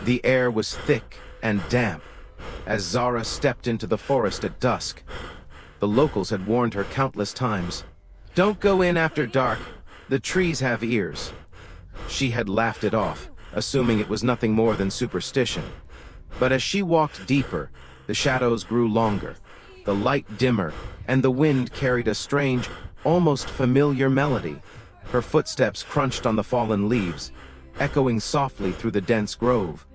The air was thick and damp as Zara stepped into the forest at dusk. The locals had warned her countless times, "Don't go in after dark. The trees have ears." She had laughed it off, assuming it was nothing more than superstition. But as she walked deeper, the shadows grew longer, the light dimmer, and the wind carried a strange, almost familiar melody. Her footsteps crunched on the fallen leaves, echoing softly through the dense grove.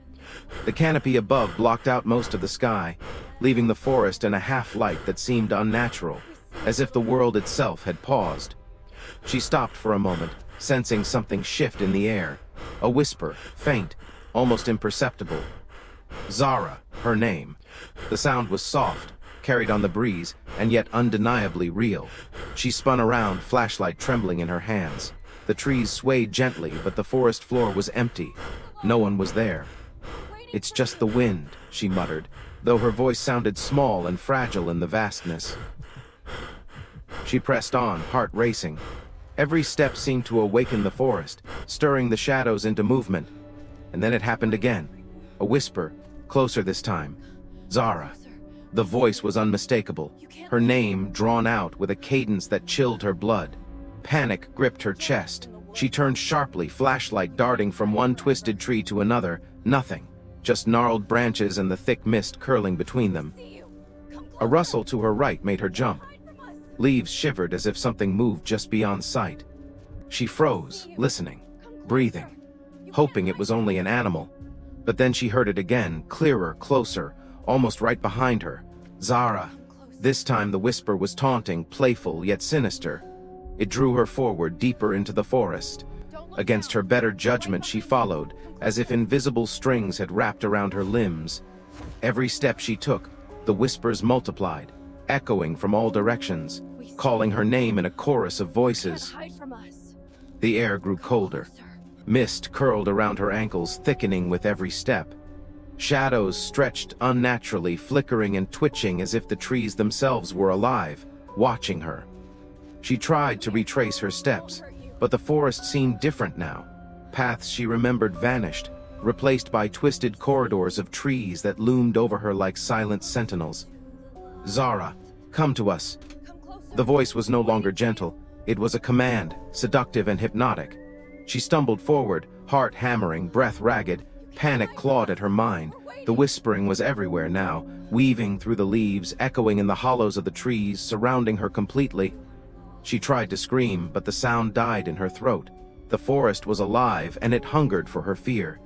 The canopy above blocked out most of the sky, leaving the forest in a half-light that seemed unnatural, as if the world itself had paused. She stopped for a moment, sensing something shift in the air. A whisper, faint, almost imperceptible. Zara, her name. The sound was soft, carried on the breeze, and yet undeniably real. She spun around, flashlight trembling in her hands. The trees swayed gently, but the forest floor was empty. No one was there. "It's just the wind," she muttered, though her voice sounded small and fragile in the vastness. She pressed on, heart racing. Every step seemed to awaken the forest, stirring the shadows into movement. And then it happened again. A whisper, closer this time. "Zara." The voice was unmistakable, her name drawn out with a cadence that chilled her blood. Panic gripped her chest. She turned sharply, flashlight darting from one twisted tree to another. Nothing, just gnarled branches and the thick mist curling between them. A rustle to her right made her jump. Leaves shivered as if something moved just beyond sight. She froze, listening, breathing, hoping it was only an animal. But then she heard it again, clearer, closer, almost right behind her. "Zara." This time the whisper was taunting, playful, yet sinister. It drew her forward, deeper into the forest. Against her better judgment she followed, as if invisible strings had wrapped around her limbs. Every step she took, the whispers multiplied, echoing from all directions, calling her name in a chorus of voices. The air grew colder. Mist curled around her ankles, thickening with every step. Shadows stretched unnaturally, flickering and twitching as if the trees themselves were alive, watching her. She tried to retrace her steps, but the forest seemed different now. Paths she remembered vanished, replaced by twisted corridors of trees that loomed over her like silent sentinels. "Zara, come to us." The voice was no longer gentle. It was a command, seductive and hypnotic. She stumbled forward, heart hammering, breath ragged. Panic clawed at her mind. The whispering was everywhere now, weaving through the leaves, echoing in the hollows of the trees, surrounding her completely. She tried to scream, but the sound died in her throat. The forest was alive, and it hungered for her fear.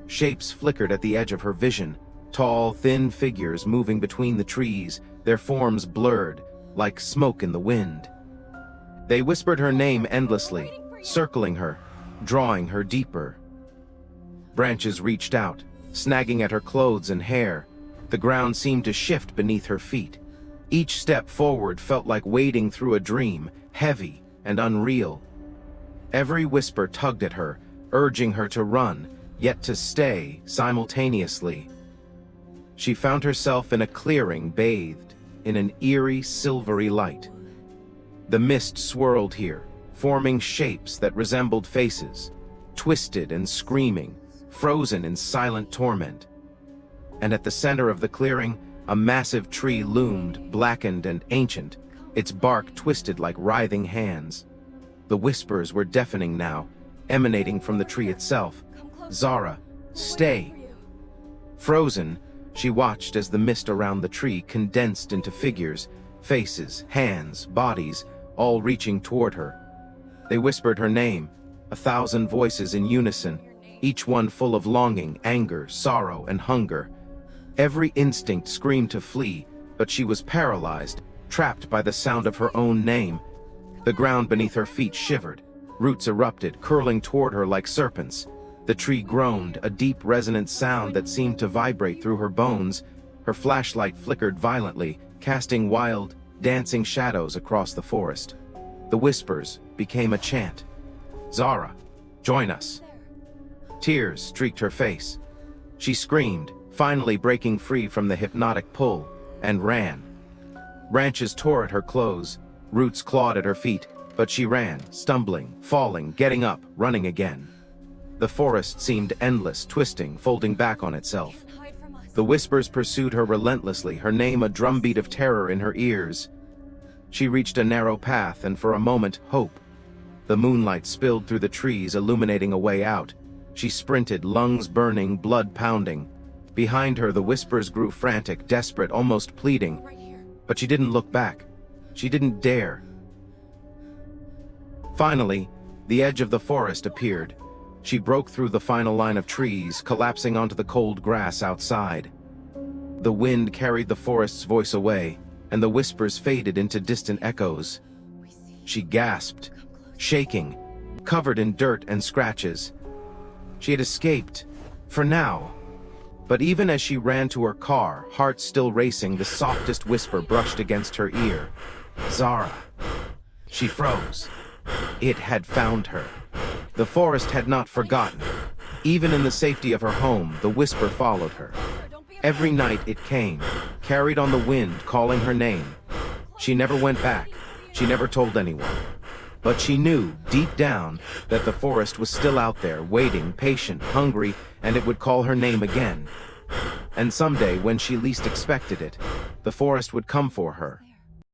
Shapes flickered at the edge of her vision, tall, thin figures moving between the trees, their forms blurred, like smoke in the wind. They whispered her name endlessly, circling her, drawing her deeper. Branches reached out, snagging at her clothes and hair. The ground seemed to shift beneath her feet. Each step forward felt like wading through a dream, heavy and unreal. Every whisper tugged at her, urging her to run, yet to stay simultaneously. She found herself in a clearing, bathed in an eerie, silvery light. The mist swirled here, forming shapes that resembled faces, twisted and screaming, frozen in silent torment. And at the center of the clearing, a massive tree loomed, blackened and ancient, its bark twisted like writhing hands. The whispers were deafening now, emanating from the tree itself. "Zara, stay." Frozen, she watched as the mist around the tree condensed into figures, faces, hands, bodies, all reaching toward her. They whispered her name, 1,000 voices in unison, each one full of longing, anger, sorrow, and hunger. Every instinct screamed to flee, but she was paralyzed, trapped by the sound of her own name. The ground beneath her feet shivered, roots erupted, curling toward her like serpents. The tree groaned, a deep resonant sound that seemed to vibrate through her bones. Her flashlight flickered violently, casting wild, dancing shadows across the forest. The whispers became a chant. "Zara, join us." Tears streaked her face. She screamed, finally breaking free from the hypnotic pull, and ran. Branches tore at her clothes, roots clawed at her feet, but she ran, stumbling, falling, getting up, running again. The forest seemed endless, twisting, folding back on itself. The whispers pursued her relentlessly, her name a drumbeat of terror in her ears. She reached a narrow path, and for a moment, hope. The moonlight spilled through the trees, illuminating a way out. She sprinted, lungs burning, blood pounding. Behind her, the whispers grew frantic, desperate, almost pleading. But she didn't look back. She didn't dare. Finally, the edge of the forest appeared. She broke through the final line of trees, collapsing onto the cold grass outside. The wind carried the forest's voice away, and the whispers faded into distant echoes. She gasped, shaking, covered in dirt and scratches. She had escaped, for now. But even as she ran to her car, heart still racing, the softest whisper brushed against her ear. Zara. She froze. It had found her. The forest had not forgotten. Even in the safety of her home, the whisper followed her. Every night it came, carried on the wind, calling her name. She never went back. She never told anyone. But she knew, deep down, that the forest was still out there, waiting, patient, hungry, and it would call her name again. And someday, when she least expected it, the forest would come for her,